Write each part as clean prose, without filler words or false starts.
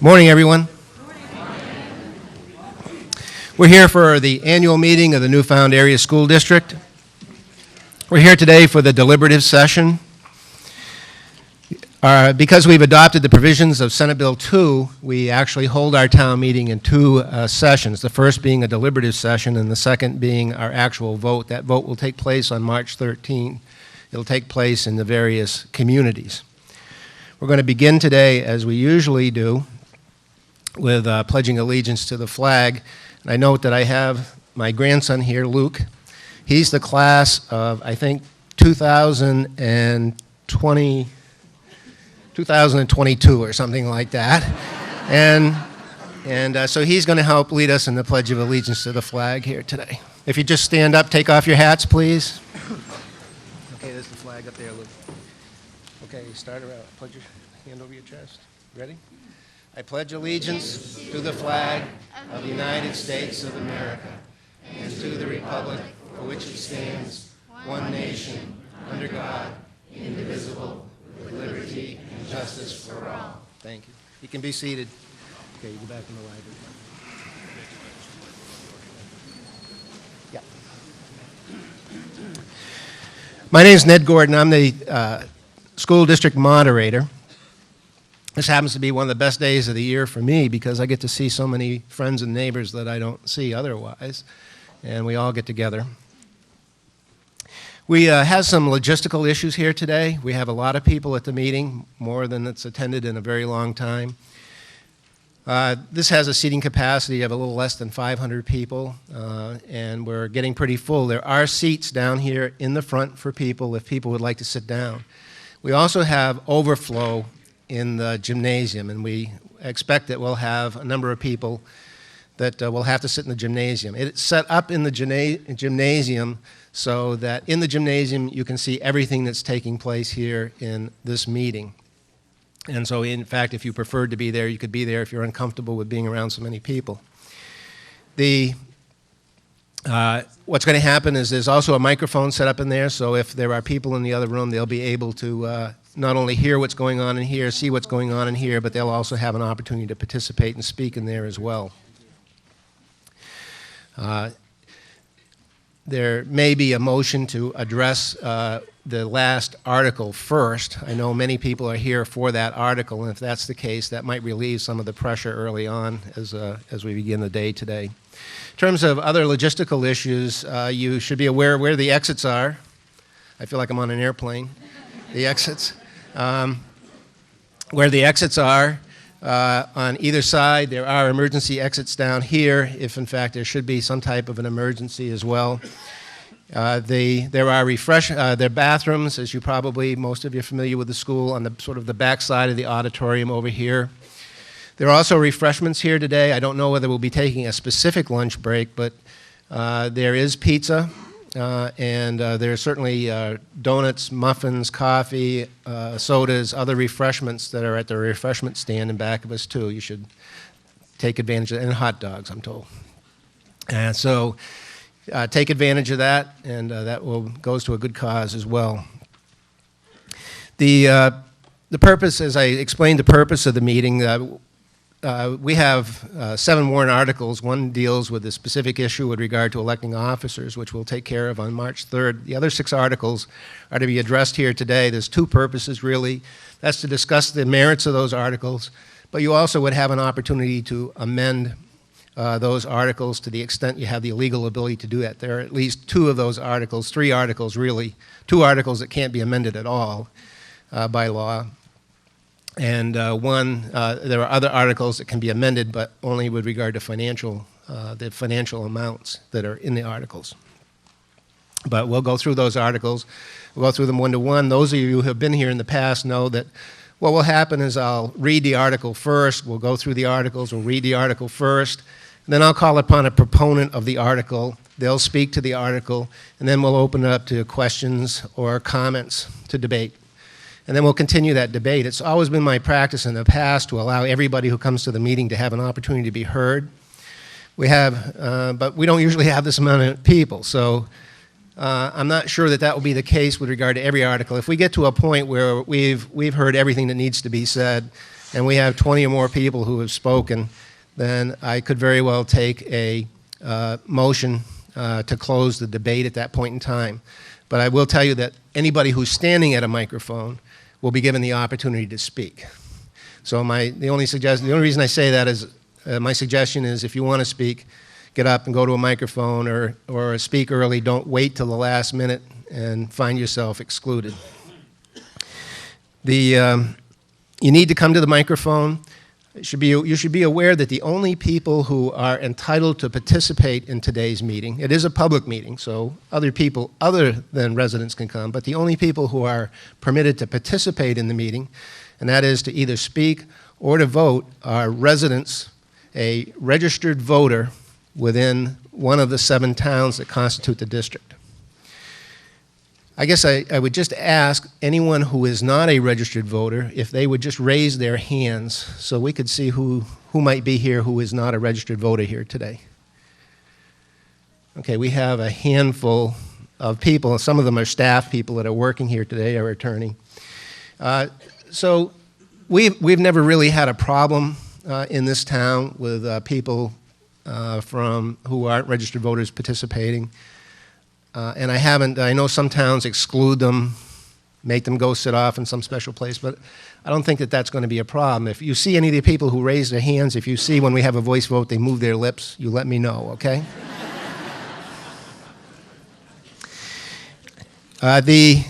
Morning, everyone. We're here for the annual meeting of the Newfound Area School District. We're here today for the deliberative session. Because we've adopted the provisions of Senate Bill 2, we actually hold our town meeting in two sessions, the first being a deliberative session and the second being our actual vote. That vote will take place on March 13. It'll take place in the various communities. We're going to begin today, as we usually do, with pledging allegiance to the flag. And I note that I have my grandson here, Luke. He's the class of, I think, 2022 or something like that. And so he's going to help lead us in the Pledge of Allegiance to the flag here today. If you just stand up, take off your hats, please. Okay, there's the flag up there, Luke. Okay, start around. Pledge your hand over your chest. Ready? I pledge allegiance to the flag of the United States of America and to the republic for which it stands, one nation, under God, indivisible, with liberty and justice for all. Thank you. You can be seated. Okay, you go back in the library. Yeah. My name is Ned Gordon. I'm the school district moderator. This happens to be one of the best days of the year for me because I get to see so many friends and neighbors that I don't see otherwise, and we all get together. We have some logistical issues here today. We have a lot of people at the meeting, more than it's attended in a very long time. This has a seating capacity of a little less than 500 people, and we're getting pretty full. There are seats down here in the front for people if people would like to sit down. We also have overflow in the gymnasium, and we expect that we'll have a number of people that will have to sit in the gymnasium. It's set up in the gymnasium so that in the gymnasium you can see everything that's taking place here in this meeting. And so in fact, if you preferred to be there, you could be there if you're uncomfortable with being around so many people. What's going to happen is there's also a microphone set up in there, so if there are people in the other room, they'll be able to not only hear what's going on in here, see what's going on in here, but they'll also have an opportunity to participate and speak in there as well. There may be a motion to address the last article first. I know many people are here for that article, and if that's the case, that might relieve some of the pressure early on as we begin the day today. In terms of other logistical issues, you should be aware where the exits are. I feel like I'm on an airplane. The exits. Where the exits are on either side, there are emergency exits down here if in fact there should be some type of an emergency as well. There are bathrooms, as most of you are familiar with the school, on the sort of the back side of the auditorium over here. There are also refreshments here today. I don't know whether we'll be taking a specific lunch break, but there is pizza. And there are certainly donuts, muffins, coffee, sodas, other refreshments that are at the refreshment stand in back of us too. You should take advantage of that, and hot dogs, I'm told. And so take advantage of that, and that goes to a good cause as well. The purpose, as I explained the purpose of the meeting, we have 7 warrant articles. One deals with a specific issue with regard to electing officers, which we'll take care of on March 3rd. The other 6 articles are to be addressed here today. There's 2 purposes, really. That's to discuss the merits of those articles, but you also would have an opportunity to amend those articles to the extent you have the legal ability to do that. There are at least 2 of those articles, 3 articles really, 2 articles that can't be amended at all by law. And there are other articles that can be amended, but only with regard to the financial amounts that are in the articles. But we'll go through those articles. We'll go through them one to one. Those of you who have been here in the past know that what will happen is I'll read the article first. We'll go through the articles. We'll read the article first. And then I'll call upon a proponent of the article. They'll speak to the article. And then we'll open it up to questions or comments to debate. And then we'll continue that debate. It's always been my practice in the past to allow everybody who comes to the meeting to have an opportunity to be heard. But we don't usually have this amount of people, so I'm not sure that will be the case with regard to every article. If we get to a point where we've heard everything that needs to be said, and we have 20 or more people who have spoken, then I could very well take a motion to close the debate at that point in time. But I will tell you that anybody who's standing at a microphone will be given the opportunity to speak. So the only reason I say that is my suggestion is if you want to speak, get up and go to a microphone or speak early. Don't wait till the last minute and find yourself excluded. You need to come to the microphone. You should be aware that the only people who are entitled to participate in today's meeting, it is a public meeting, so other people other than residents can come, but the only people who are permitted to participate in the meeting, and that is to either speak or to vote, are residents, a registered voter within one of the 7 towns that constitute the district. I guess I would just ask anyone who is not a registered voter if they would just raise their hands so we could see who might be here who is not a registered voter here today. Okay, we have a handful of people. Some of them are staff people that are working here today, our attorney. So we've never really had a problem in this town with people who aren't registered voters participating. And I know some towns exclude them, make them go sit off in some special place, but I don't think that that's going to be a problem. If you see any of the people who raise their hands, if you see when we have a voice vote, they move their lips, you let me know, okay? The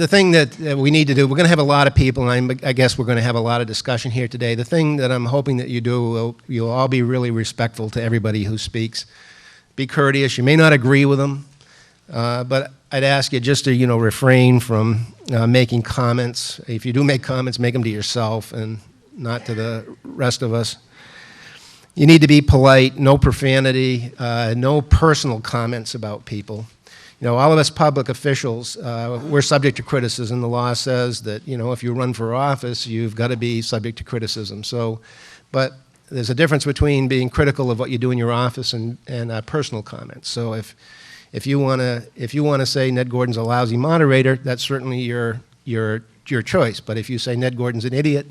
thing that we need to do, we're going to have a lot of people, and I guess we're going to have a lot of discussion here today. The thing that I'm hoping that you do, you'll all be really respectful to everybody who speaks. Be courteous. You may not agree with them, but I'd ask you just to, refrain from making comments. If you do make comments, make them to yourself and not to the rest of us. You need to be polite, no profanity, no personal comments about people. All of us public officials, we're subject to criticism. The law says that, if you run for office, you've got to be subject to criticism. But there's a difference between being critical of what you do in your office and personal comments. So if you want to say Ned Gordon's a lousy moderator, that's certainly your choice. But if you say Ned Gordon's an idiot,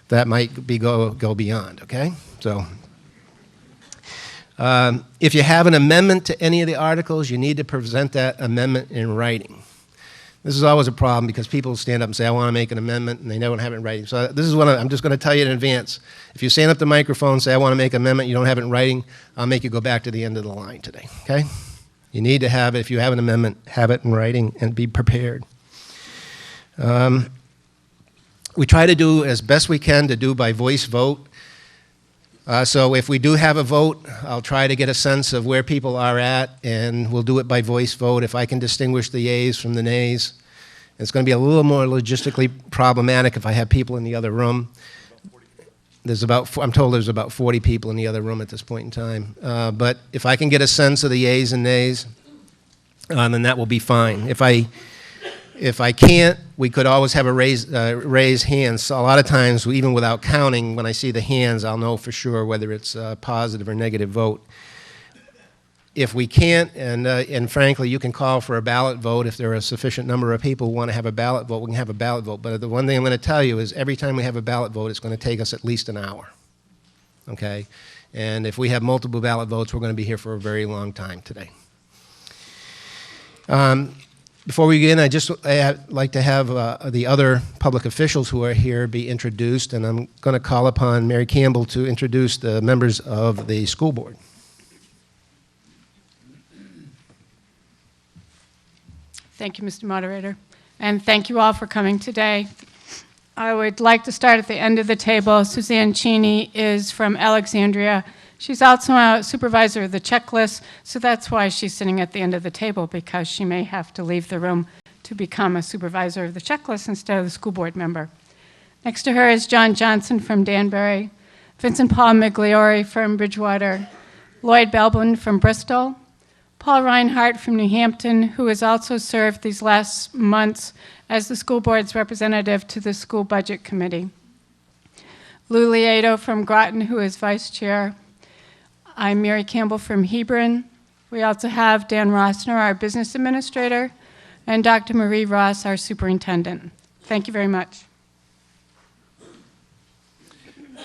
that might go beyond. Okay, so. If you have an amendment to any of the articles, you need to present that amendment in writing. This is always a problem because people stand up and say, I want to make an amendment, and they don't have it in writing. So this is what I'm just going to tell you in advance. If you stand up to the microphone and say, I want to make an amendment, you don't have it in writing, I'll make you go back to the end of the line today, okay? You need to have it, if you have an amendment, have it in writing and be prepared. We try to do as best we can to do by voice vote. So if we do have a vote, I'll try to get a sense of where people are at, and we'll do it by voice vote. If I can distinguish the yeas from the nays, it's going to be a little more logistically problematic if I have people in the other room. I'm told there's about 40 people in the other room at this point in time. But if I can get a sense of the yeas and nays, then that will be fine. If I can't, we could always have a raise hands. So a lot of times, even without counting, when I see the hands, I'll know for sure whether it's a positive or negative vote. If we can't, and frankly, you can call for a ballot vote if there are a sufficient number of people who want to have a ballot vote, we can have a ballot vote. But the one thing I'm going to tell you is every time we have a ballot vote, it's going to take us at least an hour, okay? And if we have multiple ballot votes, we're going to be here for a very long time today. Before we begin, I'd like to have the other public officials who are here be introduced, and I'm going to call upon Mary Campbell to introduce the members of the school board. Thank you, Mr. Moderator, and thank you all for coming today. I would like to start at the end of the table. Suzanne Cheney is from Alexandria. She's also a supervisor of the checklist, so that's why she's sitting at the end of the table, because she may have to leave the room to become a supervisor of the checklist instead of the school board member. Next to her is John Johnson from Danbury, Vincent Paul Migliori from Bridgewater, Lloyd Belbin from Bristol, Paul Reinhardt from New Hampton, who has also served these last months as the school board's representative to the school budget committee, Lou Lieto from Groton, who is vice chair. I'm Mary Campbell from Hebron. We also have Dan Rossner, our business administrator, and Dr. Marie Ross, our superintendent. Thank you very much.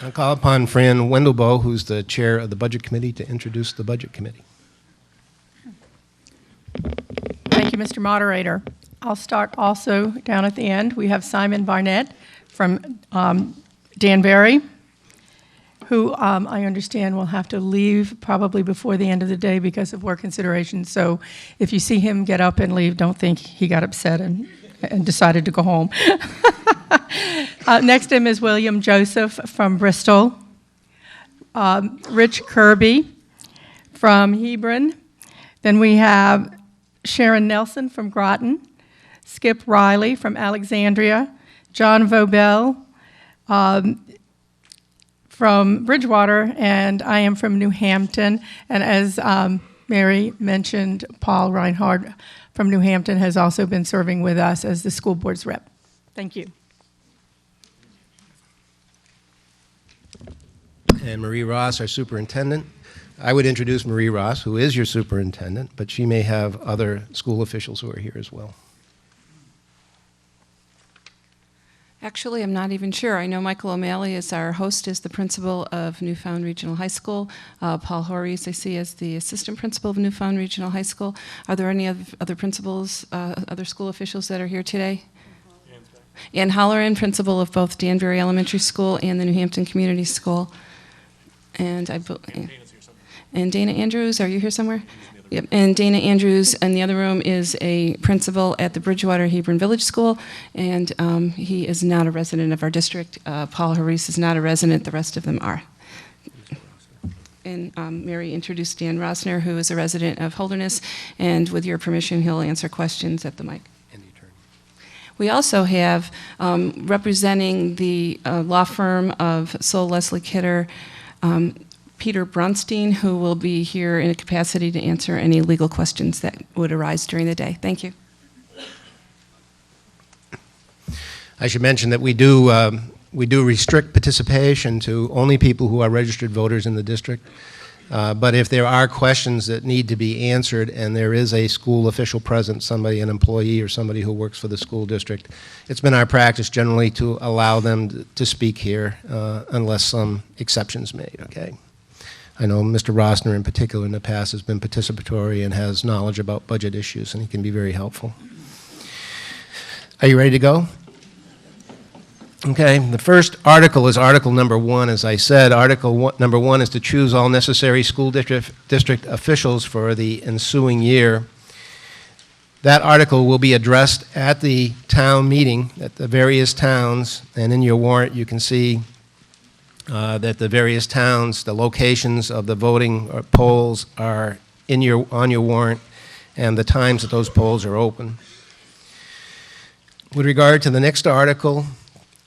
I'll call upon Fran Wendelbo, who's the chair of the Budget Committee, to introduce the Budget Committee. Thank you, Mr. Moderator. I'll start also down at the end. We have Simon Barnett from Danbury, who I understand will have to leave probably before the end of the day because of work considerations. So if you see him get up and leave, don't think he got upset and decided to go home. Next to him is William Joseph from Bristol, Rich Kirby from Hebron. Then we have Sharon Nelson from Groton, Skip Riley from Alexandria, John Vobel from Bridgewater, and I am from New Hampton. And as Mary mentioned, Paul Reinhardt from New Hampton has also been serving with us as the school board's rep. Thank you. And Marie Ross, our superintendent. I would introduce Marie Ross, who is your superintendent, but she may have other school officials who are here as well. Actually, I'm not even sure. I know Michael O'Malley is our host, is the principal of Newfound Regional High School. Paul Horries, I see, as the assistant principal of Newfound Regional High School. Are there any other principals, other school officials that are here today? Ann Holloran, principal of both Danbury Elementary School and the New Hampton Community School. And Dana Andrews, are you here somewhere? Yep. And Dana Andrews in the other room is a principal at the Bridgewater Hebron Village School, and he is not a resident of our district. Paul Harris is not a resident. The rest of them are. And Mary introduced Dan Rosner, who is a resident of Holderness, and with your permission, he'll answer questions at the mic. We also have, representing the law firm of Sol Leslie Kidder, Peter Bronstein, who will be here in a capacity to answer any legal questions that would arise during the day. Thank you. I should mention that we do restrict participation to only people who are registered voters in the district. But if there are questions that need to be answered and there is a school official present, somebody, an employee or somebody who works for the school district, it's been our practice generally to allow them to speak here unless some exceptions made, okay? I know Mr. Rosner in particular in the past has been participatory and has knowledge about budget issues, and he can be very helpful. Are you ready to go? Okay, the first article is article number 1. As I said, number 1 is to choose all necessary school district officials for the ensuing year. That article will be addressed at the town meeting at the various towns, and in your warrant you can see that the various towns, the locations of the voting polls are on your warrant, and the times that those polls are open. With regard to the next article,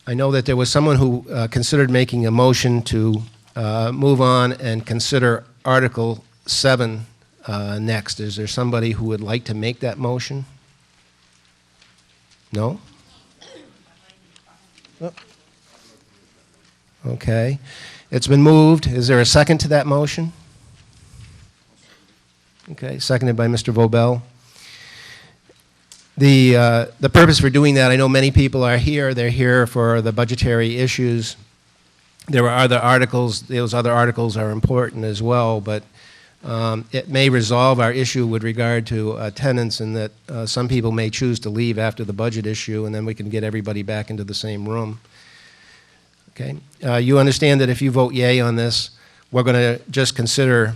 I know that there was someone who considered making a motion to move on and consider Article 7 next. Is there somebody who would like to make that motion? No? Oh. Okay. It's been moved. Is there a second to that motion? Okay, seconded by Mr. Vobel. The purpose for doing that, I know many people are here. They're here for the budgetary issues. There are other articles. Those other articles are important as well, but it may resolve our issue with regard to attendance, in that some people may choose to leave after the budget issue, and then we can get everybody back into the same room. Okay. You understand that if you vote yay on this, we're going to just consider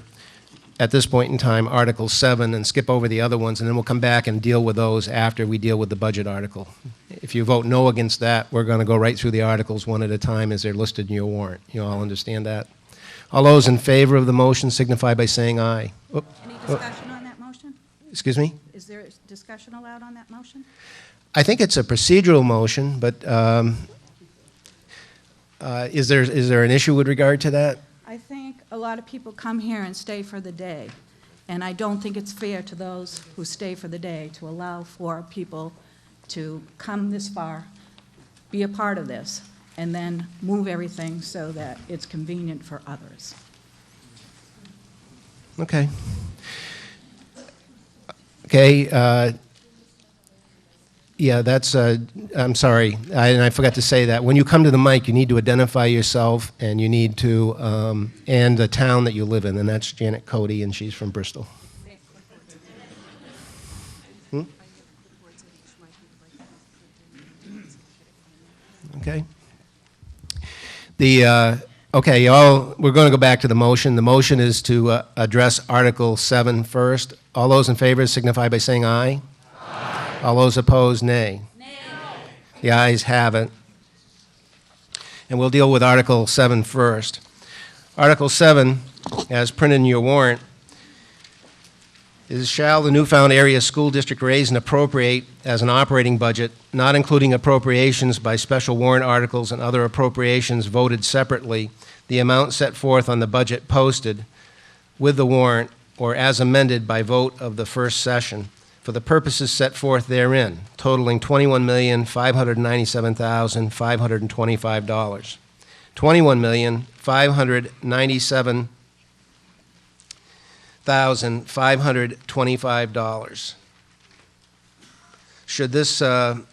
at this point in time Article 7 and skip over the other ones, and then we'll come back and deal with those after we deal with the budget article. If you vote no against that, we're going to go right through the articles one at a time as they're listed in your warrant. You all understand that? All those in favor of the motion signify by saying aye. Any discussion on that motion? Excuse me? Is there discussion allowed on that motion? I think it's a procedural motion, but is there an issue with regard to that? I think a lot of people come here and stay for the day, and I don't think it's fair to those who stay for the day to allow for people to come this far, be a part of this, and then move everything so that it's convenient for others. Okay. Okay. Yeah, that's, I'm sorry, and I forgot to say that. When you come to the mic, you need to identify yourself, and you need to, and the town that you live in, and that's Janet Cody, and she's from Bristol. Okay. Okay, we're going to go back to the motion. The motion is to address Article 7 first. All those in favor signify by saying aye. Aye. All those opposed, nay. Nay. The ayes have it. And we'll deal with Article 7 first. Article 7, as printed in your warrant, is shall the Newfound Area School District raise and appropriate as an operating budget, not including appropriations by special warrant articles and other appropriations voted separately, the amount set forth on the budget posted with the warrant or as amended by vote of the first session for the purposes set forth therein, totaling $21,597,525. $21,597,525. Should this should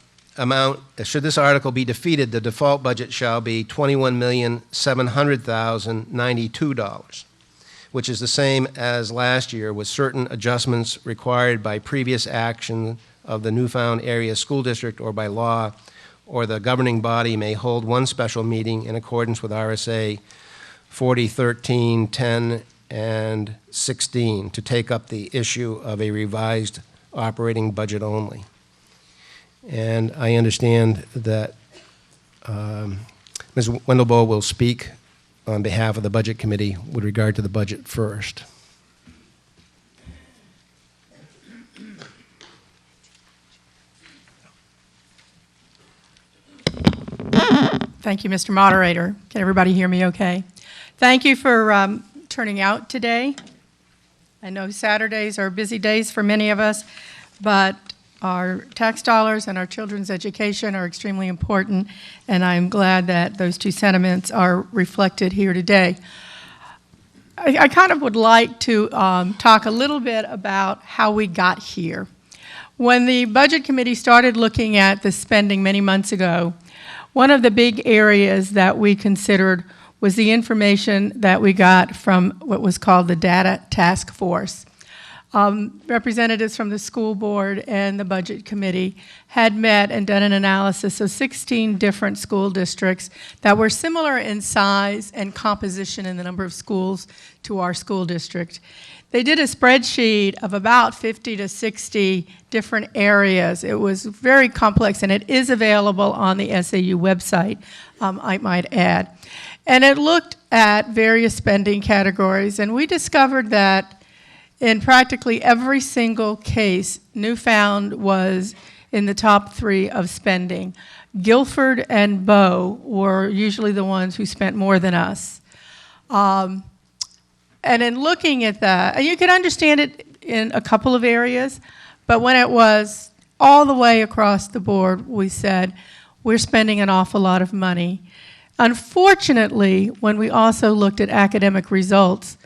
this article be defeated, the default budget shall be $21,700,092, which is the same as last year, with certain adjustments required by previous action of the Newfound Area School District or by law, or the governing body may hold one special meeting in accordance with RSA 4013, 10, and 16 to take up the issue of a revised operating budget only. And I understand that Ms. Wendelbo will speak on behalf of the Budget Committee with regard to the budget first. Thank you, Mr. Moderator. Can everybody hear me okay? Thank you for turning out today. I know Saturdays are busy days for many of us, but our tax dollars and our children's education are extremely important, and I'm glad that those two sentiments are reflected here today. I kind of would like to talk a little bit about how we got here. When the Budget Committee started looking at the spending many months ago, one of the big areas that we considered was the information that we got from what was called the Data Task Force. Representatives from the school board and the Budget Committee had met and done an analysis of 16 different school districts that were similar in size and composition in the number of schools to our school district. They did a spreadsheet of about 50 to 60 different areas. It was very complex, and it is available on the SAU website, I might add. And it looked at various spending categories, and we discovered that in practically every single case, Newfound was in the top 3 of spending. Guilford and Bow were usually the ones who spent more than us. And in looking at that, and you could understand it in a couple of areas, but when it was all the way across the board, we said, we're spending an awful lot of money. Unfortunately, when we also looked at academic results,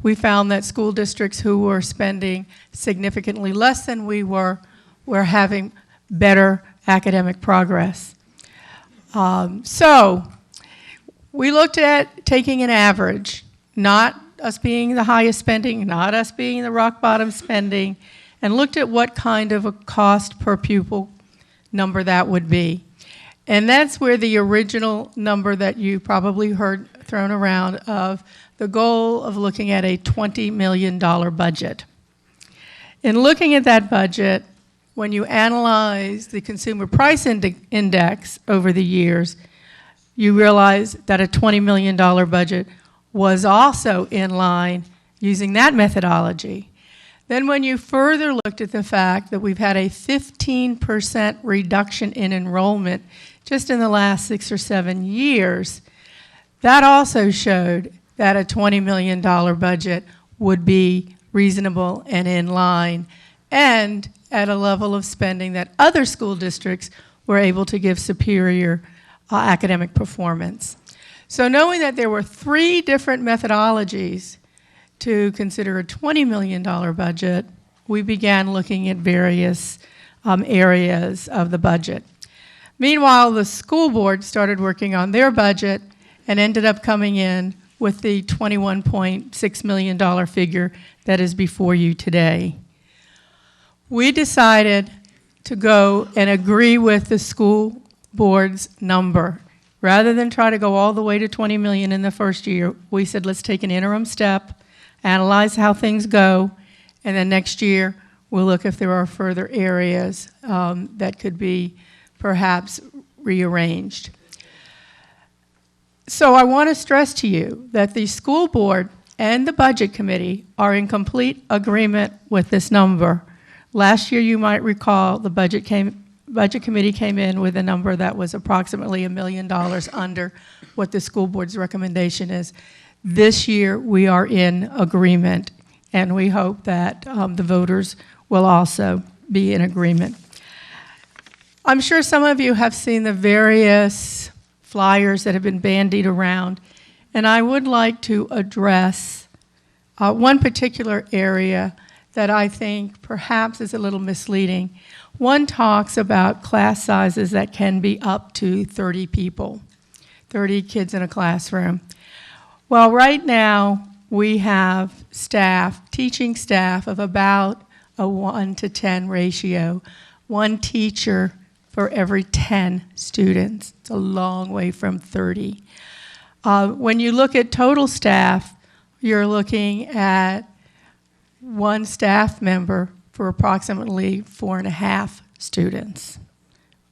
we found that school districts who were spending significantly less than we were having better academic progress. So we looked at taking an average, not us being the highest spending, not us being the rock bottom spending, and looked at what kind of a cost per pupil number that would be. And that's where the original number that you probably heard thrown around of the goal of looking at a $20 million budget. In looking at that budget, when you analyze the consumer price index over the years, you realize that a $20 million budget was also in line using that methodology. Then when you further looked at the fact that we've had a 15% reduction in enrollment just in the last 6 or 7 years, that also showed that a $20 million budget would be reasonable and in line and at a level of spending that other school districts were able to give superior academic performance. So knowing that there were 3 different methodologies to consider a $20 million budget, we began looking at various areas of the budget. Meanwhile, the school board started working on their budget and ended up coming in with the $21.6 million figure that is before you today. We decided to go and agree with the school board's number. Rather than try to go all the way to 20 million in the first year, we said let's take an interim step, analyze how things go, and then next year we'll look if there are further areas that could be perhaps rearranged. So I want to stress to you that the school board and the budget committee are in complete agreement with this number. Last year, you might recall, the budget committee came in with a number that was approximately $1 million under what the school board's recommendation is. This year, we are in agreement, and we hope that the voters will also be in agreement. I'm sure some of you have seen the various flyers that have been bandied around, and I would like to address one particular area that I think perhaps is a little misleading. One talks about class sizes that can be up to 30 people, 30 kids in a classroom. Well, right now we have staff, teaching staff of about a 1 to 10 ratio, one teacher for every 10 students. It's a long way from 30. When you look at total staff, you're looking at one staff member for approximately 4.5 students.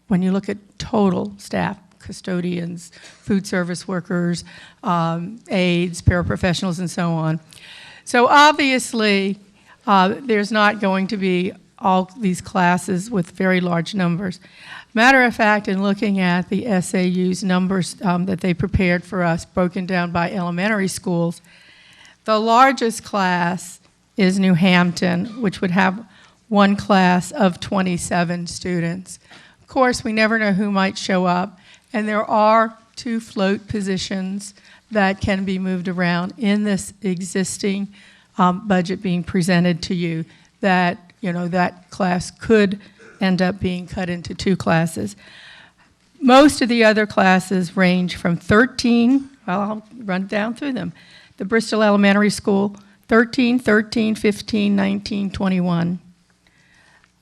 When you look at total staff, custodians, food service workers, aides, paraprofessionals, and so on. So obviously, there's not going to be all these classes with very large numbers. Matter of fact, in looking at the SAU's numbers that they prepared for us, broken down by elementary schools, the largest class is New Hampton, which would have one class of 27 students. Of course, we never know who might show up, and there are 2 float positions that can be moved around in this existing budget being presented to you, that, you know, that class could end up being cut into 2 classes. Most of the other classes range from 13, well, I'll run down through them. The Bristol Elementary School, 13, 13, 15, 19, 21.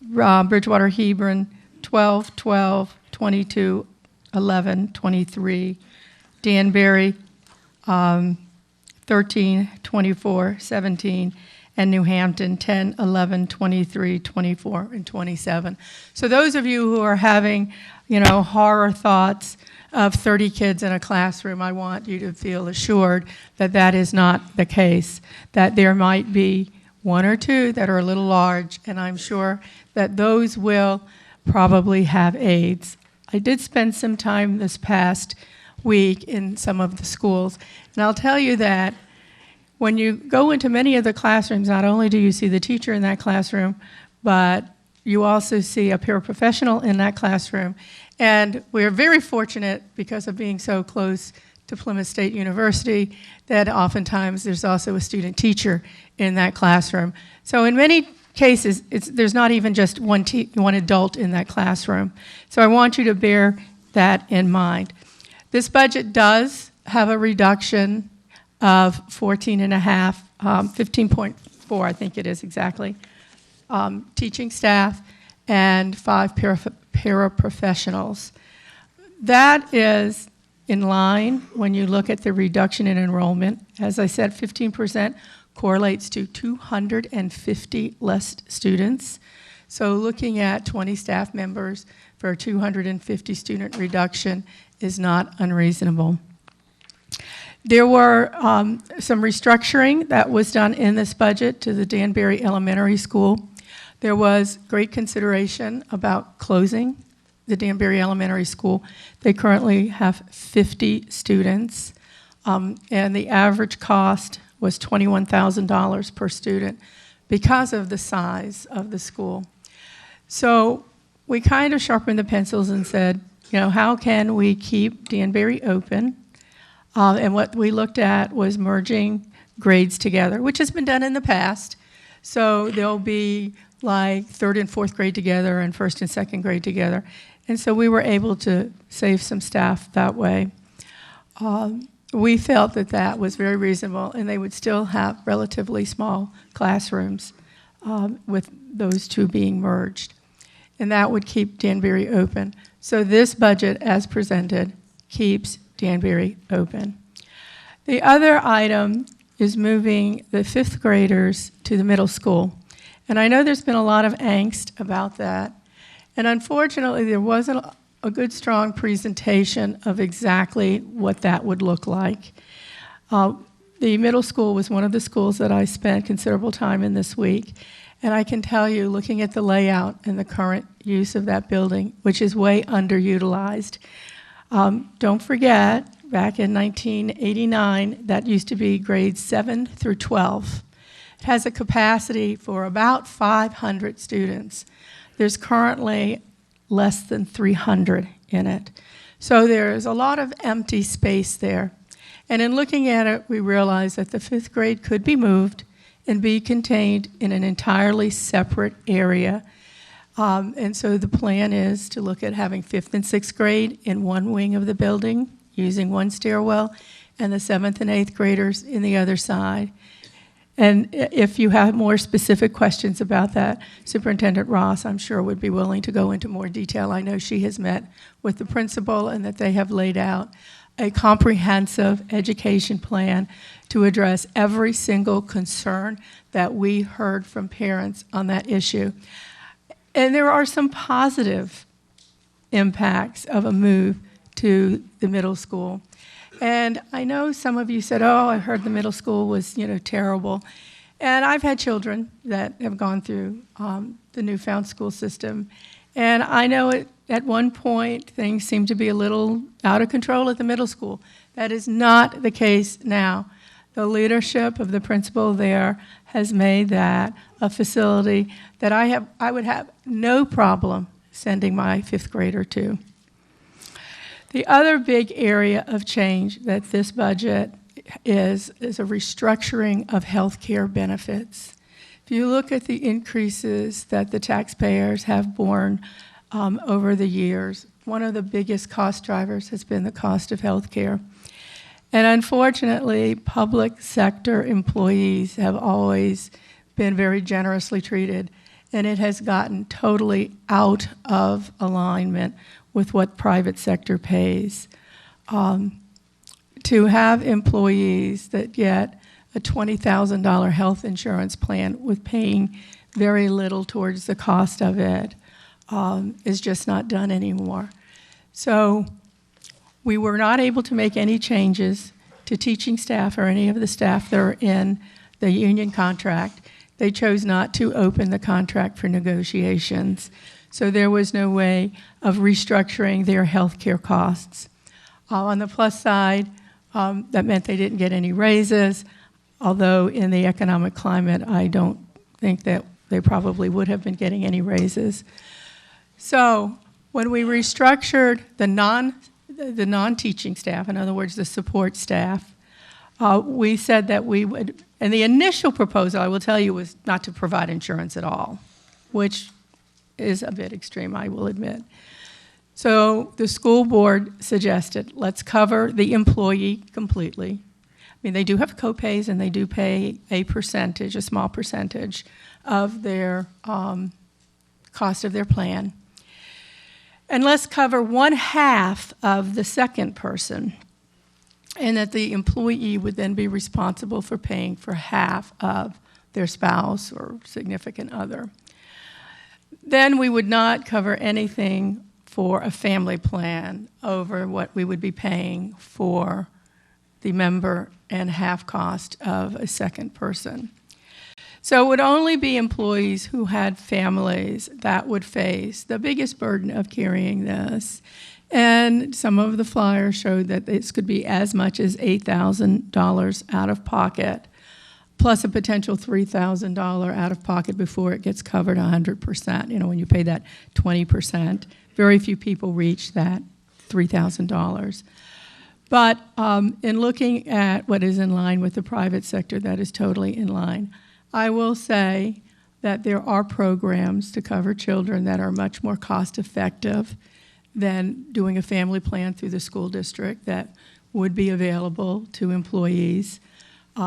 Bridgewater Hebron, 12, 12, 22, 11, 23. Danbury, 13, 24, 17. And New Hampton, 10, 11, 23, 24, and 27. So those of you who are having, you know, horror thoughts of 30 kids in a classroom, I want you to feel assured that that is not the case, that there might be 1 or 2 that are a little large, and I'm sure that those will probably have aides. I did spend some time this past week in some of the schools, and I'll tell you that when you go into many of the classrooms, not only do you see the teacher in that classroom, but you also see a paraprofessional in that classroom. And we're very fortunate, because of being so close to Plymouth State University, that oftentimes there's also a student teacher in that classroom. So in many cases, there's not even just one adult in that classroom. So I want you to bear that in mind. This budget does have a reduction of 15.4, I think it is exactly, teaching staff and 5 paraprofessionals. That is in line when you look at the reduction in enrollment. As I said, 15% correlates to 250 less students. So looking at 20 staff members for a 250 student reduction is not unreasonable. There were some restructuring that was done in this budget to the Danbury Elementary School. There was great consideration about closing the Danbury Elementary School. They currently have 50 students, and the average cost was $21,000 per student because of the size of the school. So we kind of sharpened the pencils and said, you know, how can we keep Danbury open? And what we looked at was merging grades together, which has been done in the past. So there'll be like third and fourth grade together and first and second grade together. And so we were able to save some staff that way. We felt that that was very reasonable, and they would still have relatively small classrooms with those two being merged. And that would keep Danbury open. So this budget, as presented, keeps Danbury open. The other item is moving the fifth graders to the middle school. And I know there's been a lot of angst about that. And unfortunately, there wasn't a good, strong presentation of exactly what that would look like. The middle school was one of the schools that I spent considerable time in this week. And I can tell you, looking at the layout and the current use of that building, which is way underutilized. Don't forget, back in 1989, that used to be grades 7 through 12. It has a capacity for about 500 students. There's currently less than 300 in it. So there's a lot of empty space there. And in looking at it, we realized that the fifth grade could be moved and be contained in an entirely separate area. And so the plan is to look at having fifth and sixth grade in one wing of the building, using one stairwell, and the seventh and eighth graders in the other side. And if you have more specific questions about that, Superintendent Ross, I'm sure, would be willing to go into more detail. I know she has met with the principal and that they have laid out a comprehensive education plan to address every single concern that we heard from parents on that issue. And there are some positive impacts of a move to the middle school. And I know some of you said, oh, I heard the middle school was, terrible. And I've had children that have gone through the newfound school system. And I know at one point things seemed to be a little out of control at the middle school. That is not the case now. The leadership of the principal there has made that a facility that I would have no problem sending my fifth grader to. The other big area of change that this budget is a restructuring of health care benefits. If you look at the increases that the taxpayers have borne over the years, one of the biggest cost drivers has been the cost of health care. And unfortunately, public sector employees have always been very generously treated, and it has gotten totally out of alignment with what private sector pays. To have employees that get a $20,000 health insurance plan with paying very little towards the cost of it is just not done anymore. So we were not able to make any changes to teaching staff or any of the staff that are in the union contract. They chose not to open the contract for negotiations. So there was no way of restructuring their health care costs. On the plus side, that meant they didn't get any raises, although in the economic climate, I don't think that they probably would have been getting any raises. So when we restructured the non-teaching staff, in other words, the support staff, we said that we would, and the initial proposal, I will tell you, was not to provide insurance at all, which is a bit extreme, I will admit. So the school board suggested, let's cover the employee completely. I mean, they do have co-pays and they do pay a percentage, a small percentage of their cost of their plan. And let's cover 1/2 of the second person, and that the employee would then be responsible for paying for half of their spouse or significant other. Then we would not cover anything for a family plan over what we would be paying for the member and half cost of a second person. So it would only be employees who had families that would face the biggest burden of carrying this. And some of the flyers showed that this could be as much as $8,000 out of pocket, plus a potential $3,000 out of pocket before it gets covered 100%. When you pay that 20%, very few people reach that $3,000. But in looking at what is in line with the private sector, that is totally in line. I will say that there are programs to cover children that are much more cost-effective than doing a family plan through the school district that would be available to employees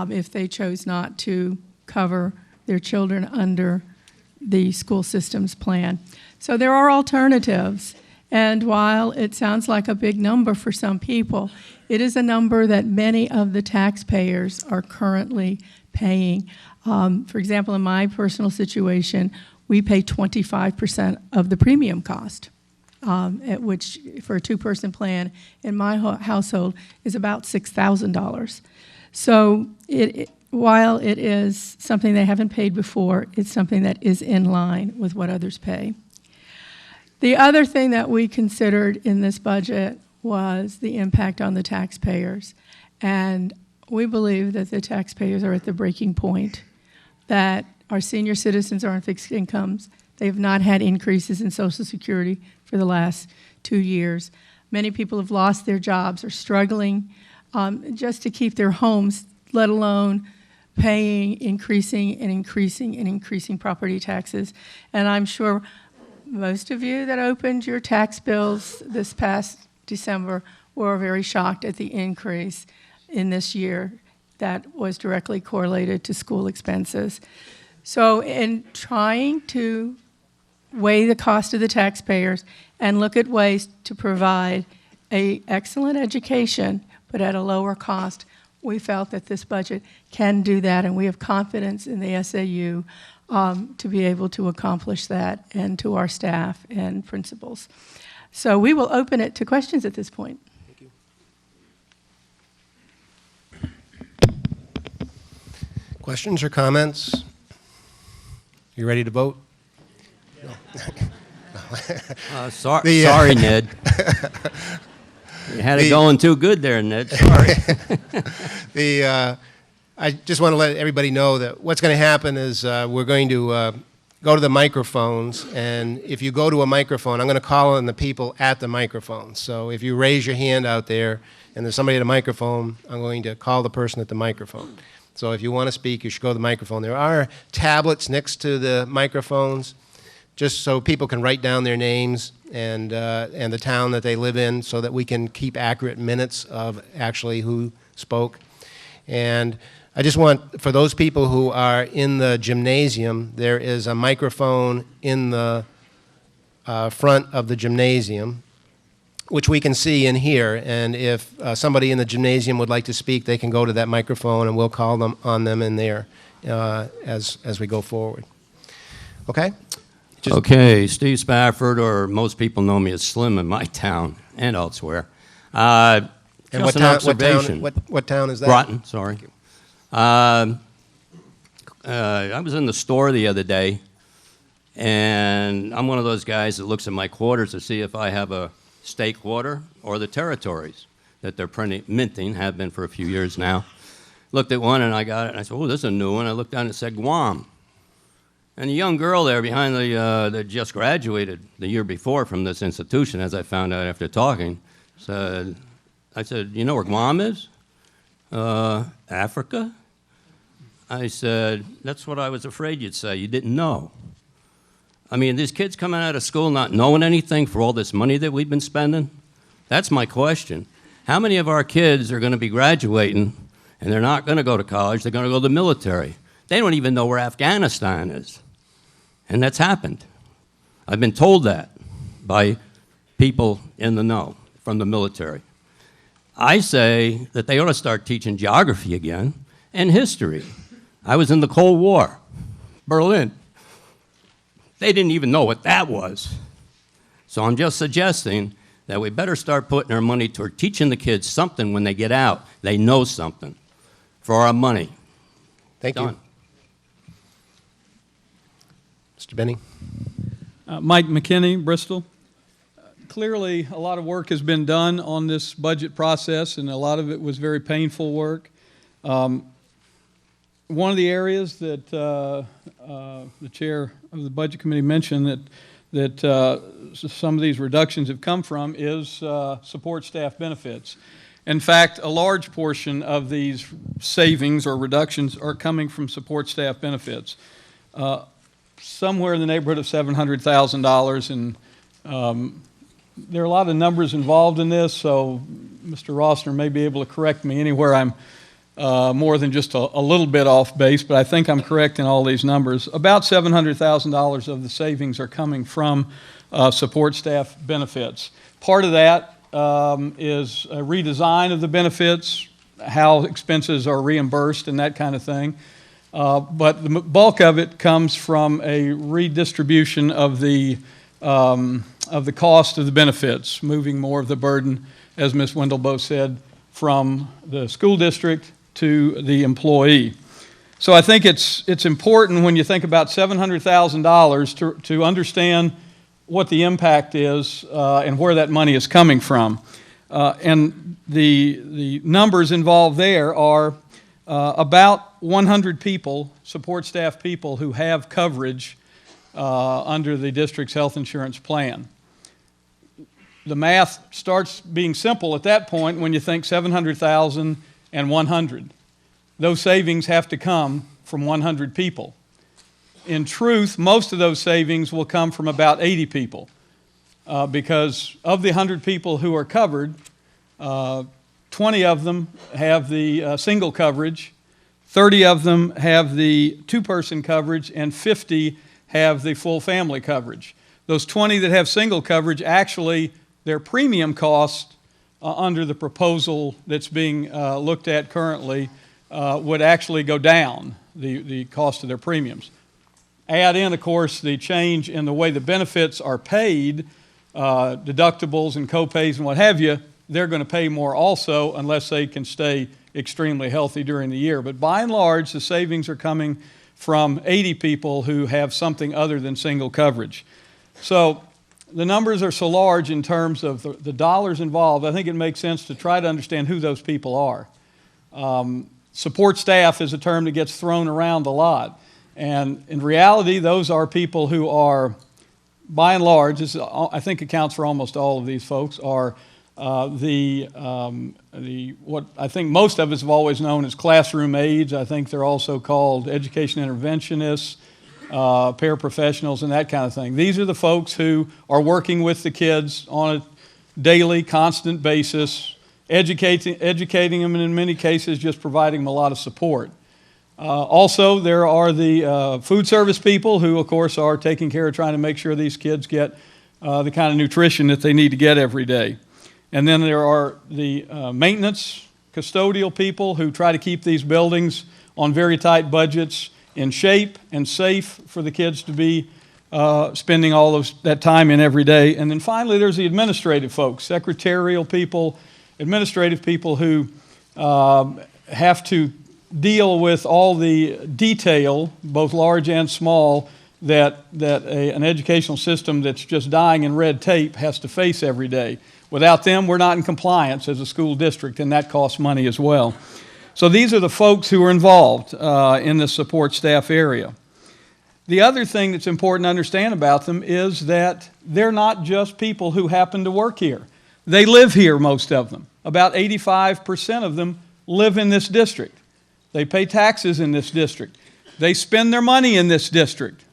if they chose not to cover their children under the school system's plan. So there are alternatives. And while it sounds like a big number for some people, it is a number that many of the taxpayers are currently paying. For example, in my personal situation, we pay 25% of the premium cost, at which for a two-person plan in my household is about $6,000. So while it is something they haven't paid before, it's something that is in line with what others pay. The other thing that we considered in this budget was the impact on the taxpayers. And we believe that the taxpayers are at the breaking point, that our senior citizens are on fixed incomes. They have not had increases in Social Security for the last 2 years. Many people have lost their jobs, are struggling just to keep their homes, let alone paying increasing property taxes. And I'm sure most of you that opened your tax bills this past December were very shocked at the increase in this year that was directly correlated to school expenses. So in trying to weigh the cost of the taxpayers and look at ways to provide an excellent education but at a lower cost, we felt that this budget can do that, and we have confidence in the SAU to be able to accomplish that, and to our staff and principals. So we will open it to questions at this point. Thank you. Questions or comments? You ready to vote? No. Sorry, Ned. You had it going too good there, Ned. Sorry. I just want to let everybody know that what's going to happen is we're going to go to the microphones, and if you go to a microphone, I'm going to call on the people at the microphone. So if you raise your hand out there and there's somebody at a microphone, I'm going to call the person at the microphone. So if you want to speak, you should go to the microphone. There are tablets next to the microphones, just so people can write down their names and the town that they live in, so that we can keep accurate minutes of actually who spoke. And I just want, for those people who are in the gymnasium, there is a microphone in the front of the gymnasium, which we can see and hear. And if somebody in the gymnasium would like to speak, they can go to that microphone, and we'll call them on them in there as we go forward. Okay? Okay, Steve Spafford, or most people know me as Slim in my town and elsewhere. And Just an observation. What town is that? Groton, sorry. I was in the store the other day, and I'm one of those guys that looks at my quarters to see if I have a state quarter or the territories that they're minting, have been for a few years now. Looked at one, and I got it, and I said, oh, this is a new one. I looked down and it said Guam. And a young girl there behind that just graduated the year before from this institution, as I found out after talking, said, I said, you know where Guam is? Africa? I said, that's what I was afraid you'd say. You didn't know. I mean, these kids coming out of school not knowing anything for all this money that we've been spending? That's my question. How many of our kids are going to be graduating and they're not going to go to college, they're going to go to the military? They don't even know where Afghanistan is. And that's happened. I've been told that by people in the know from the military. I say that they ought to start teaching geography again and history. I was in the Cold War, Berlin. They didn't even know what that was. So I'm just suggesting that we better start putting our money toward teaching the kids something when they get out. They know something for our money. Thank you. Mr. Benny. Mike McKinney, Bristol. Clearly, a lot of work has been done on this budget process, and a lot of it was very painful work. One of the areas that the chair of the Budget Committee mentioned that some of these reductions have come from is support staff benefits. In fact, a large portion of these savings or reductions are coming from support staff benefits. somewhere in the neighborhood of $700,000, and there are a lot of numbers involved in this, so Mr. Rossner may be able to correct me anywhere I'm more than just a little bit off base, but I think I'm correct in all these numbers. About $700,000 of the savings are coming from support staff benefits. Part of that is a redesign of the benefits, how expenses are reimbursed and that kind of thing. But the bulk of it comes from a redistribution of the cost of the benefits, moving more of the burden, as Ms. Wendelbo said, from the school district to the employee. So I think it's important when you think about $700,000 to understand what the impact is and where that money is coming from. And the numbers involved there are about 100 people, support staff people, who have coverage under the district's health insurance plan. The math starts being simple at that point when you think 700,000 and 100. Those savings have to come from 100 people. In truth, most of those savings will come from about 80 people because of the 100 people who are covered, 20 of them have the single coverage, 30 of them have the two-person coverage, and 50 have the full family coverage. Those 20 that have single coverage, actually, their premium cost under the proposal that's being looked at currently would actually go down, the cost of their premiums. Add in, of course, the change in the way the benefits are paid, deductibles and co-pays and what have you, they're going to pay more also unless they can stay extremely healthy during the year. But by and large, the savings are coming from 80 people who have something other than single coverage. So the numbers are so large in terms of the dollars involved, I think it makes sense to try to understand who those people are. Support staff is a term that gets thrown around a lot. And in reality, those are people who are, by and large, this I think accounts for almost all of these folks, are what I think most of us have always known as classroom aides. I think they're also called education interventionists, paraprofessionals, and that kind of thing. These are the folks who are working with the kids on a daily, constant basis, educating them, and in many cases just providing them a lot of support. Also, there are the food service people who, of course, are taking care of trying to make sure these kids get the kind of nutrition that they need to get every day. And then there are the maintenance, custodial people who try to keep these buildings on very tight budgets in shape and safe for the kids to be spending all that time in every day. And then finally, there's the administrative folks, secretarial people, administrative people who have to deal with all the detail, both large and small, that an educational system that's just dying in red tape has to face every day. Without them, we're not in compliance as a school district, and that costs money as well. So these are the folks who are involved in the support staff area. The other thing that's important to understand about them is that they're not just people who happen to work here. They live here, most of them. About 85% of them live in this district. They pay taxes in this district. They spend their money in this district.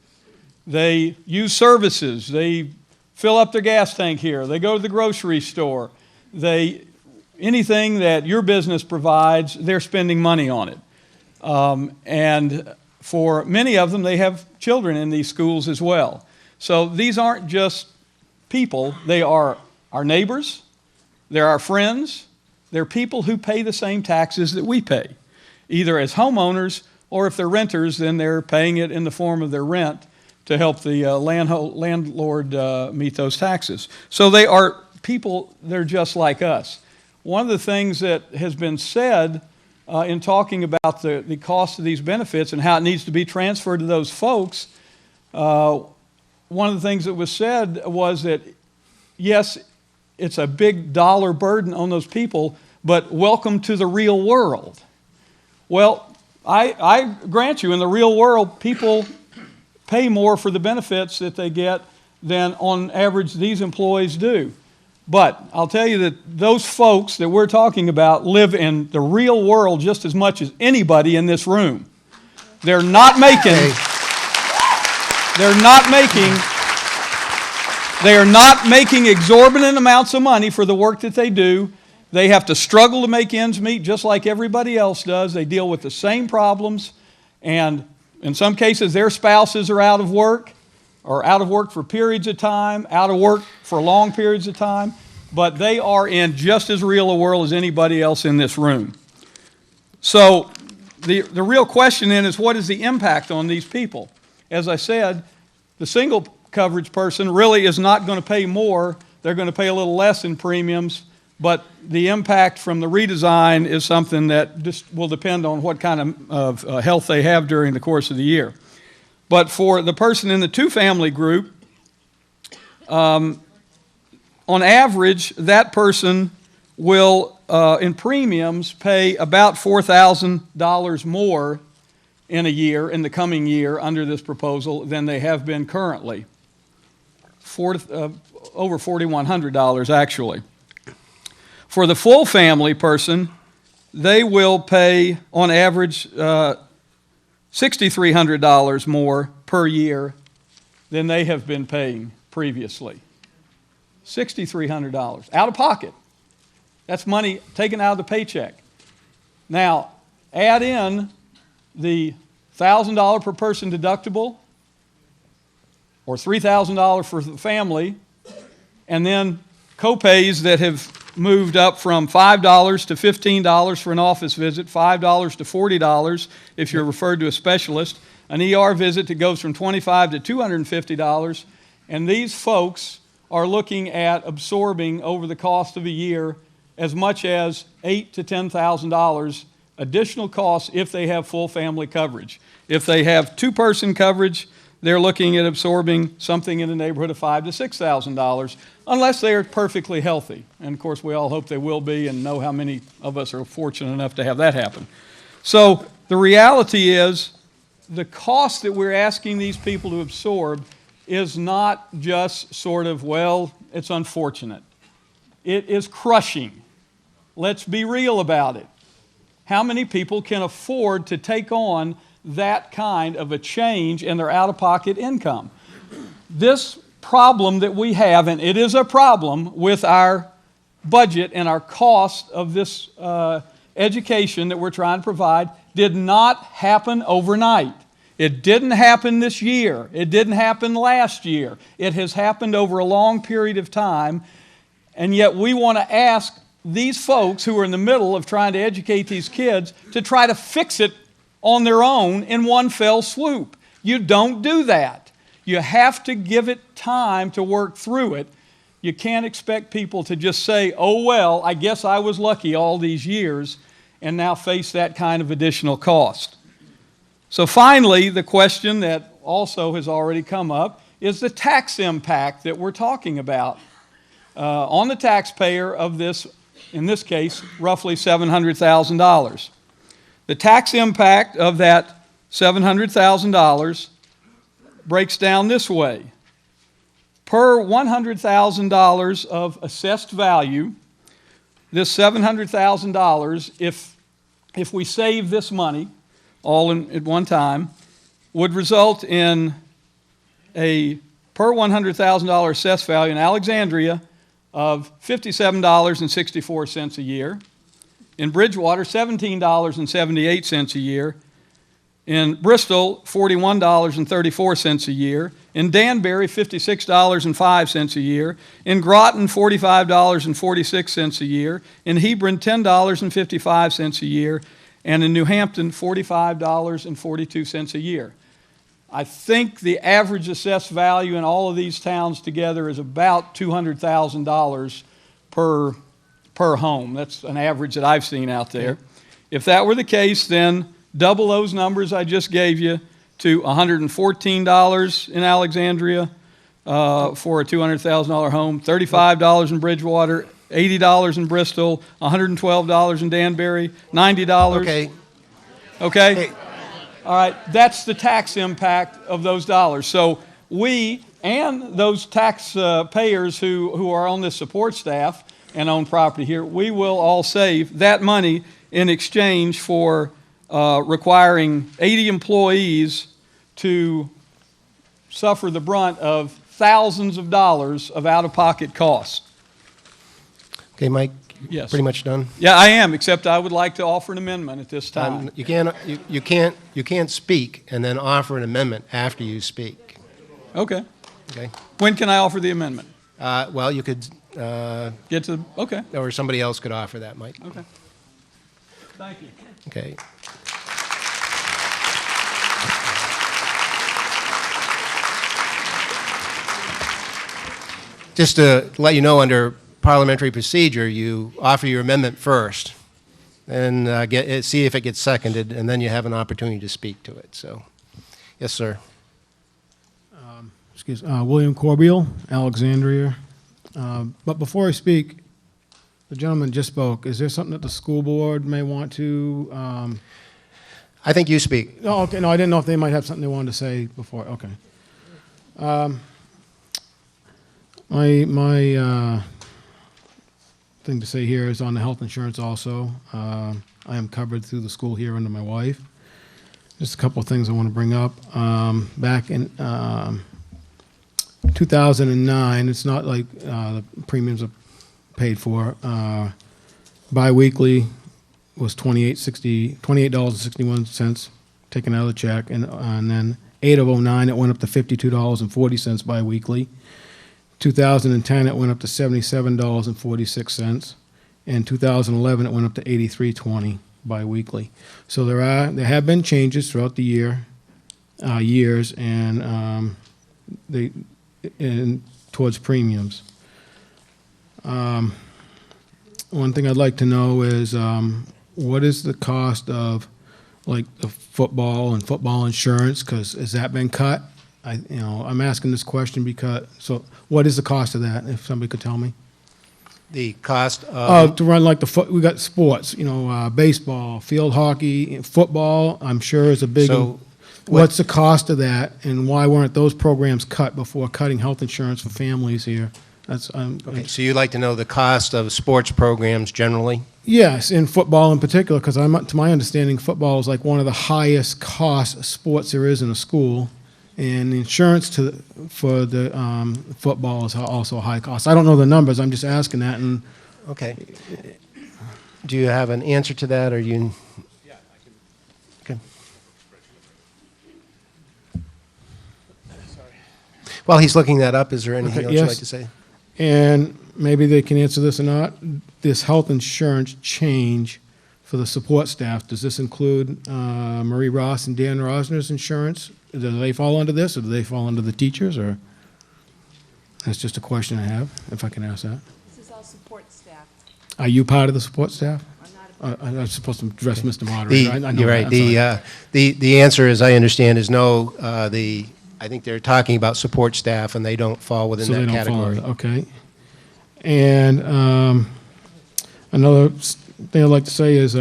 They use services. They fill up their gas tank here. They go to the grocery store. Anything that your business provides, they're spending money on it. And for many of them, they have children in these schools as well. So these aren't just people. They are our neighbors. They're our friends. They're people who pay the same taxes that we pay, either as homeowners or if they're renters, then they're paying it in the form of their rent to help the landlord meet those taxes. So they are people, they're just like us. One of the things that has been said in talking about the cost of these benefits and how it needs to be transferred to those folks, one of the things that was said was that, yes, it's a big dollar burden on those people, but welcome to the real world. Well, I grant you, in the real world, people pay more for the benefits that they get than on average these employees do. But I'll tell you that those folks that we're talking about live in the real world just as much as anybody in this room. They're not making They're not making, they are not making exorbitant amounts of money for the work that they do. They have to struggle to make ends meet just like everybody else does. They deal with the same problems, and in some cases their spouses are out of work, or out of work for periods of time, out of work for long periods of time, but they are in just as real a world as anybody else in this room. So the real question then is, what is the impact on these people? As I said, the single coverage person really is not going to pay more. They're going to pay a little less in premiums, but the impact from the redesign is something that just will depend on what kind of health they have during the course of the year. But for the person in the two-family group, on average, that person will, in premiums, pay about $4,000 more in a year, in the coming year, under this proposal than they have been currently. Over $4,100, actually. For the full family person, they will pay, on average, $6,300 more per year than they have been paying previously. $6,300 out of pocket. That's money taken out of the paycheck. Now, add in the $1,000 per person deductible, or $3,000 for the family, and then co-pays that have moved up from $5 to $15 for an office visit, $5 to $40 if you're referred to a specialist, an ER visit that goes from $25 to $250, and these folks are looking at absorbing over the cost of a year as much as $8,000 to $10,000 additional costs if they have full family coverage. If they have two-person coverage, they're looking at absorbing something in the neighborhood of $5,000 to $6,000, unless they are perfectly healthy. And of course, we all hope they will be, and know how many of us are fortunate enough to have that happen. So the reality is, the cost that we're asking these people to absorb is not just sort of, well, it's unfortunate. It is crushing. Let's be real about it. How many people can afford to take on that kind of a change in their out-of-pocket income? This problem that we have, and it is a problem with our budget and our cost of this education that we're trying to provide, did not happen overnight. It didn't happen this year. It didn't happen last year. It has happened over a long period of time, and yet we want to ask these folks who are in the middle of trying to educate these kids to try to fix it on their own in one fell swoop. You don't do that. You have to give it time to work through it. You can't expect people to just say, oh, well, I guess I was lucky all these years, and now face that kind of additional cost. So finally, the question that also has already come up is the tax impact that we're talking about on the taxpayer of this, in this case, roughly $700,000. The tax impact of that $700,000 breaks down this way. Per $100,000 of assessed value, this $700,000, if we save this money all at one time, would result in a per $100,000 assessed value in Alexandria of $57.64 a year, in Bridgewater $17.78 a year, in Bristol $41.34 a year, in Danbury $56.05 a year, in Groton $45.46 a year, in Hebron $10.55 a year, and in New Hampton $45.42 a year. I think the average assessed value in all of these towns together is about $200,000 per home. That's an average that I've seen out there. If that were the case, then double those numbers I just gave you to $114 in Alexandria for a $200,000 home, $35 in Bridgewater, $80 in Bristol, $112 in Danbury, $90. Okay. Okay? Hey. All right, that's the tax impact of those dollars. So we and those tax payers who are on this support staff and own property here, we will all save that money in exchange for requiring 80 employees to suffer the brunt of thousands of dollars of out-of-pocket costs. Okay, Mike? Yes. Pretty much done? Yeah, I am, except I would like to offer an amendment at this time. You can't speak and then offer an amendment after you speak, Okay. okay? When can I offer the amendment? Well, you could, Get to, okay, or somebody else could offer that, Mike. okay. Thank you. Okay. Just to let you know, under parliamentary procedure, you offer your amendment first, and see if it gets seconded, and then you have an opportunity to speak to it. So, yes, sir. William Corbeil, Alexandria. But before I speak, the gentleman just spoke. Is there something that the school board may want to? I think you speak. Oh, okay. No, I didn't know if they might have something they wanted to say before. Okay. My thing to say here is on the health insurance also. I am covered through the school here under my wife. Just a couple of things I want to bring up. Back in 2009, it's not like the premiums are paid for. Biweekly was $28.61 taken out of the check, and then 8/09 it went up to $52.40 biweekly. 2010 it went up to $77.46, and 2011 it went up to $83.20 biweekly. So there have been changes throughout the years, and towards premiums. One thing I'd like to know is what is the cost of like the football and football insurance? Because has that been cut? I'm asking this question because what is the cost of that? If somebody could tell me. The cost of To run like we got sports, baseball, field hockey, football. I'm sure is a big. So what's the cost of that, and why weren't those programs cut before cutting health insurance for families here? That's okay. So you'd like to know the cost of sports programs generally? Yes, in football in particular, because to my understanding, football is like one of the highest cost sports there is in a school, and the insurance for the football is also a high cost. I don't know the numbers. I'm just asking that. And Okay. Do you have an answer to that, or you? Yeah, I can. Okay. Sorry. While he's looking that up, is there anything else you'd like to say? And maybe they can answer this or not. This health insurance change for the support staff, does this include Marie Ross and Dan Rosner's insurance? Do they fall under this, or do they fall under the teachers? Or that's just a question I have, if I can ask that. This is all support staff. Are you part of the support staff? I'm not I'm supposed to address Mr. Moderator. I know You're right. that. The answer, as I understand, is no. I think they're talking about support staff, and they don't fall within So they that don't fall category. under- Okay. And another thing I'd like to say is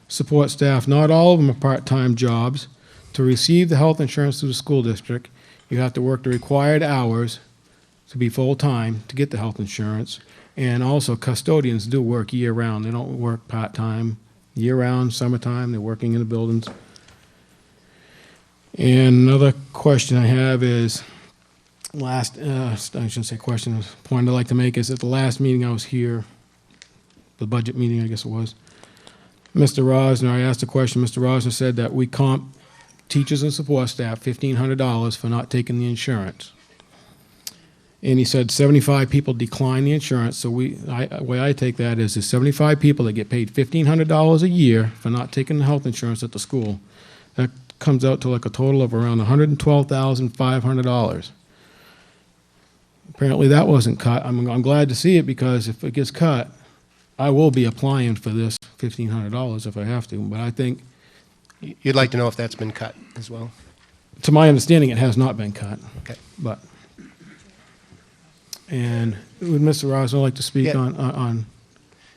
support staff, not all of them are part-time jobs. To receive the health insurance through the school district, you have to work the required hours to be full-time to get the health insurance. And also custodians do work year-round. They don't work part-time. Year-round, summertime, they're working in the buildings. And another question I have is, I shouldn't say question, point I'd like to make is at the last meeting I was here, the budget meeting, I guess it was, Mr. Rosner, I asked a question, Mr. Rosner said that we comp teachers and support staff $1,500 for not taking the insurance. And he said 75 people decline the insurance, so the way I take that is there's 75 people that get paid $1,500 a year for not taking the health insurance at the school. That comes out to like a total of around $112,500. Apparently that wasn't cut. I'm glad to see it, because if it gets cut, I will be applying for this $1,500 if I have to. But I think, You'd like to know if that's been cut as well? to my understanding, it has not been cut. Okay. But, and would Mr. Rosner like to speak Yeah. on,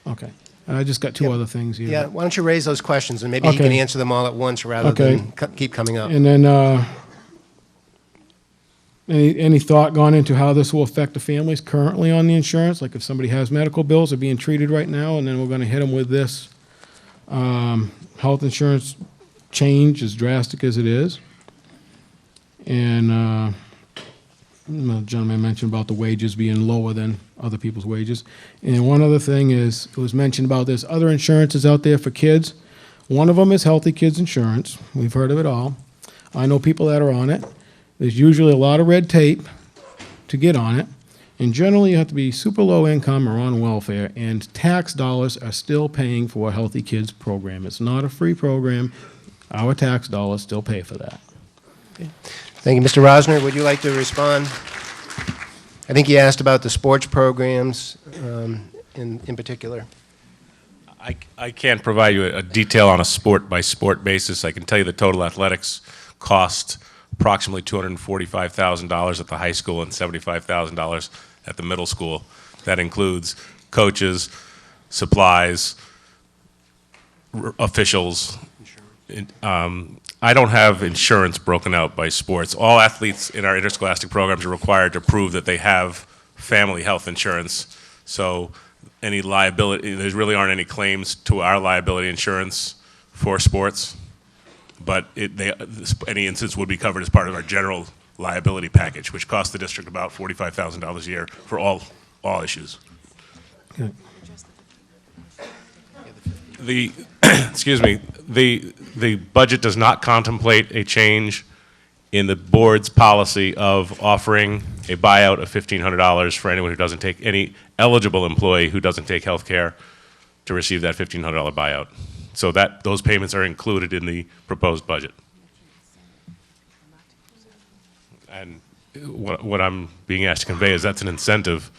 okay. I just got two Yeah. other things here. Yeah, why don't you raise those questions, and maybe he can Okay. answer them all at once rather Okay. than keep coming up. And then, any thought gone into how this will affect the families currently on the insurance? Like if somebody has medical bills, they're being treated right now, and then we're gonna hit them with this health insurance change, as drastic as it is. And The gentleman mentioned about the wages being lower than other people's wages. And one other thing is, it was mentioned about there's other insurances out there for kids. One of them is Healthy Kids Insurance. We've heard of it all. I know people that are on it. There's usually a lot of red tape to get on it. And generally, you have to be super low income or on welfare, and tax dollars are still paying for a Healthy Kids program. It's not a free program. Our tax dollars still pay for that. Thank you. Mr. Rosner, would you like to respond? I think he asked about the sports programs in particular. I can't provide you a detail on a sport-by-sport basis. I can tell you the total athletics cost approximately $245,000 at the high school and $75,000 at the middle school. That includes coaches, supplies, officials. I don't have insurance broken out by sports. All athletes in our interscholastic programs are required to prove that they have family health insurance. So any liability, there really aren't any claims to our liability insurance for sports, but any instance would be covered as part of our general liability package, which costs the district about $45,000 a year for all issues. Okay. Excuse me, the budget does not contemplate a change in the board's policy of offering a buyout of $1,500 for anyone who doesn't take, any eligible employee who doesn't take health care to receive that $1,500 buyout. So those payments are included in the proposed budget. And what I'm being asked to convey is that's an incentive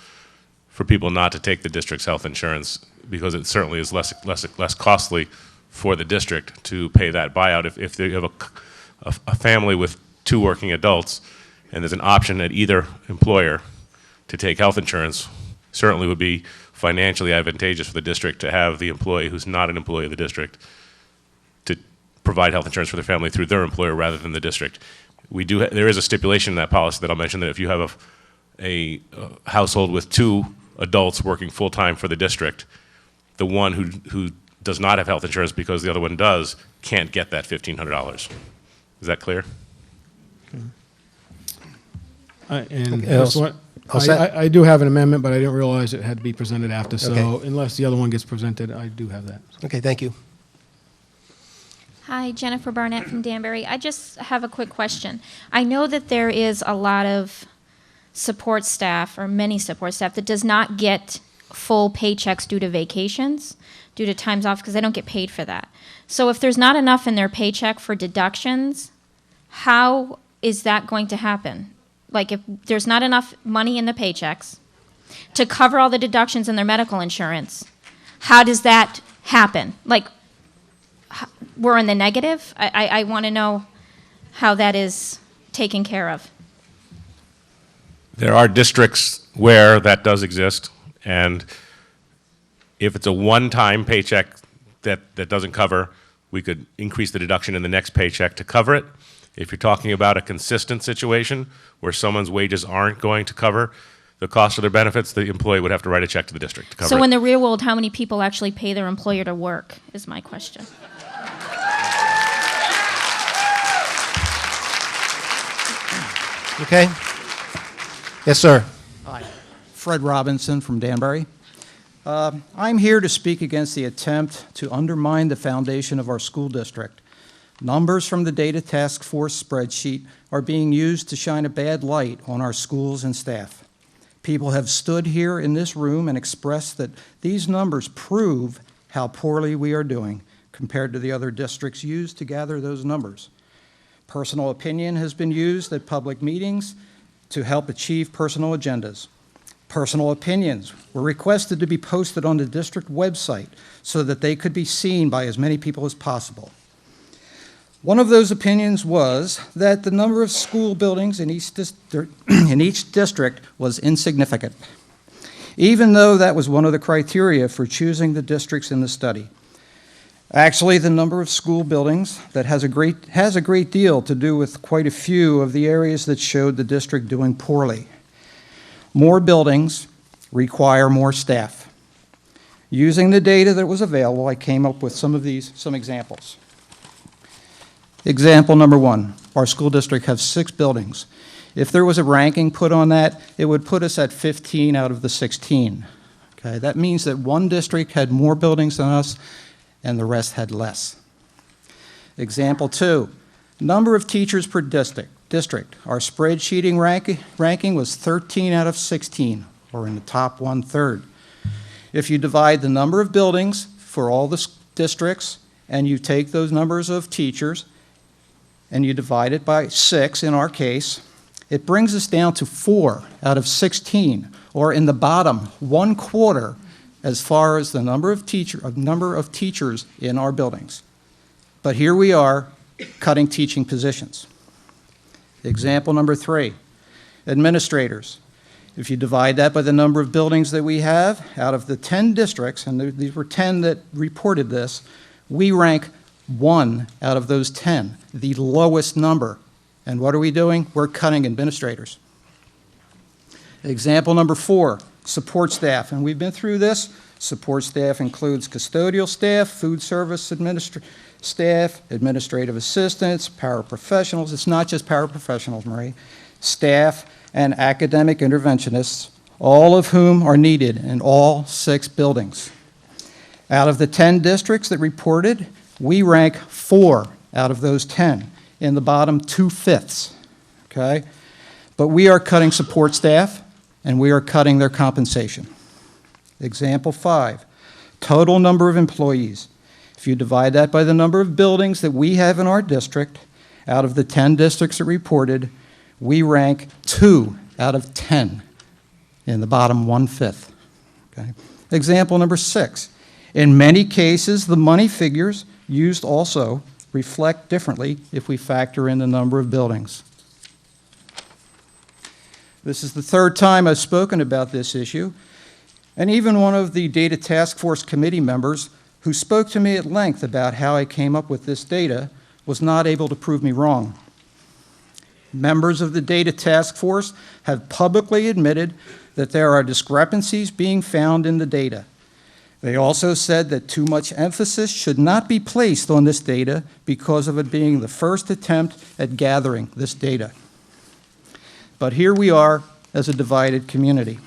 for people not to take the district's health insurance, because it certainly is less costly for the district to pay that buyout. If they have a family with 2 working adults and there's an option at either employer to take health insurance, certainly would be financially advantageous for the district to have the employee who's not an employee of the district to provide health insurance for their family through their employer rather than the district. There is a stipulation in that policy that I'll mention, that if you have a household with 2 adults working full-time for the district, the one who does not have health insurance because the other one does can't get that $1,500. Is that clear? And Okay, that's what, all set? I do have an amendment, but I didn't realize it had to be presented after. So Okay. unless the other one gets presented, I do have that. Okay, thank you. Hi, Jennifer Barnett from Danbury. I just have a quick question. I know that there is a lot of support staff, or many support staff, that does not get full paychecks due to vacations, due to times off, because they don't get paid for that. So if there's not enough in their paycheck for deductions, how is that going to happen? Like, if there's not enough money in the paychecks to cover all the deductions in their medical insurance, how does that happen? Like, we're in the negative? I want to know how that is taken care of. There are districts where that does exist, and if it's a one-time paycheck that doesn't cover, we could increase the deduction in the next paycheck to cover it. If you're talking about a consistent situation where someone's wages aren't going to cover the cost of their benefits, the employee would have to write a check to the district to cover it. So in the real world, how many people actually pay their employer to work, is my question. Okay. Yes, sir. Hi, Fred Robinson from Danbury. I'm here to speak against the attempt to undermine the foundation of our school district. Numbers from the Data Task Force spreadsheet are being used to shine a bad light on our schools and staff. People have stood here in this room and expressed that these numbers prove how poorly we are doing compared to the other districts used to gather those numbers. Personal opinion has been used at public meetings to help achieve personal agendas. Personal opinions were requested to be posted on the district website so that they could be seen by as many people as possible. One of those opinions was that the number of school buildings in each district was insignificant, even though that was one of the criteria for choosing the districts in the study. Actually, the number of school buildings that has a great deal to do with quite a few of the areas that showed the district doing poorly. More buildings require more staff. Using the data that was available, I came up with some examples. Example number 1, our school district has 6 buildings. If there was a ranking put on that, it would put us at 15 out of the 16. Okay, that means that one district had more buildings than us and the rest had less. Example 2, number of teachers per district. Our spreadsheeting ranking was 13 out of 16, or in the top 1/3. If you divide the number of buildings for all the districts and you take those numbers of teachers and you divide it by 6 in our case, it brings us down to 4 out of 16, or in the bottom 1/4 as far as the number of teachers in our buildings. But here we are cutting teaching positions. Example number 3, administrators. If you divide that by the number of buildings that we have, out of the 10 districts, and these were 10 that reported this, we rank 1 out of those 10, the lowest number. And what are we doing? We're cutting administrators. Example number 4, support staff. And we've been through this. Support staff includes custodial staff, food service staff, administrative assistants, paraprofessionals. It's not just paraprofessionals, Marie. Staff and academic interventionists, all of whom are needed in all 6 buildings. Out of the 10 districts that reported, we rank 4 out of those 10, in the bottom 2/5, okay? But we are cutting support staff, and we are cutting their compensation. Example 5, total number of employees. If you divide that by the number of buildings that we have in our district, out of the 10 districts that reported, we rank 2 out of 10, in the bottom 1/5, okay? Example number 6, in many cases, the money figures used also reflect differently if we factor in the number of buildings. This is the 3rd time I've spoken about this issue, and even one of the Data Task Force committee members who spoke to me at length about how I came up with this data was not able to prove me wrong. Members of the Data Task Force have publicly admitted that there are discrepancies being found in the data. They also said that too much emphasis should not be placed on this data because of it being the first attempt at gathering this data. But here we are as a divided community.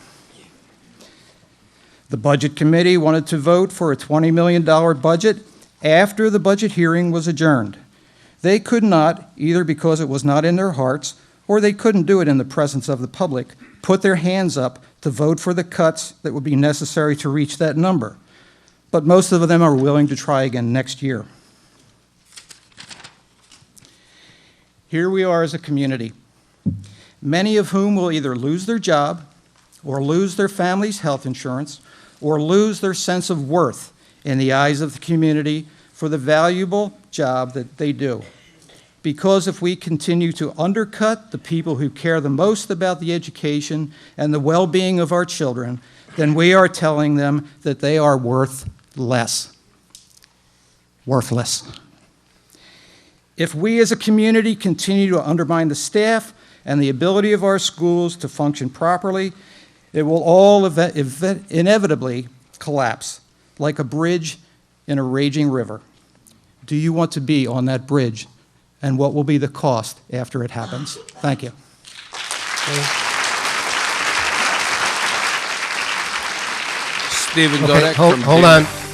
The Budget Committee wanted to vote for a $20 million budget after the budget hearing was adjourned. They could not, either because it was not in their hearts or they couldn't do it in the presence of the public, put their hands up to vote for the cuts that would be necessary to reach that number. But most of them are willing to try again next year. Here we are as a community, many of whom will either lose their job or lose their family's health insurance or lose their sense of worth in the eyes of the community for the valuable job that they do. Because if we continue to undercut the people who care the most about the education and the well-being of our children, then we are telling them that they are worth less. Worthless. If we as a community continue to undermine the staff and the ability of our schools to function properly, it will all inevitably collapse like a bridge in a raging river. Do you want to be on that bridge? And what will be the cost after it happens? Thank you. Stephen Okay, Godek hold from on.